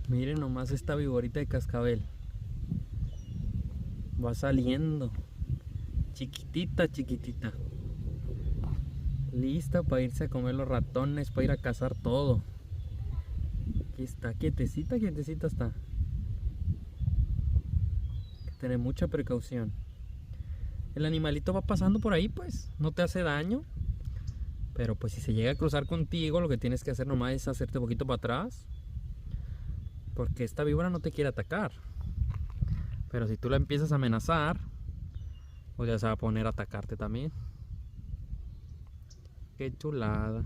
Miren nomás esta viborita de cascabel. Va saliendo. Chiquitita, chiquitita. Lista para irse a comer los ratones, para ir a cazar todo. Aquí está, quietecita, quietecita está. Hay que tener mucha precaución. El animalito va pasando por ahí, pues, no te hace daño. Pero pues si se llega a cruzar contigo, lo que tienes que hacer nomás es hacerte un poquito para atrás. Porque esta víbora no te quiere atacar. Pero si tú la empiezas a amenazar, pues ya se va a poner a atacarte también. Qué chulada.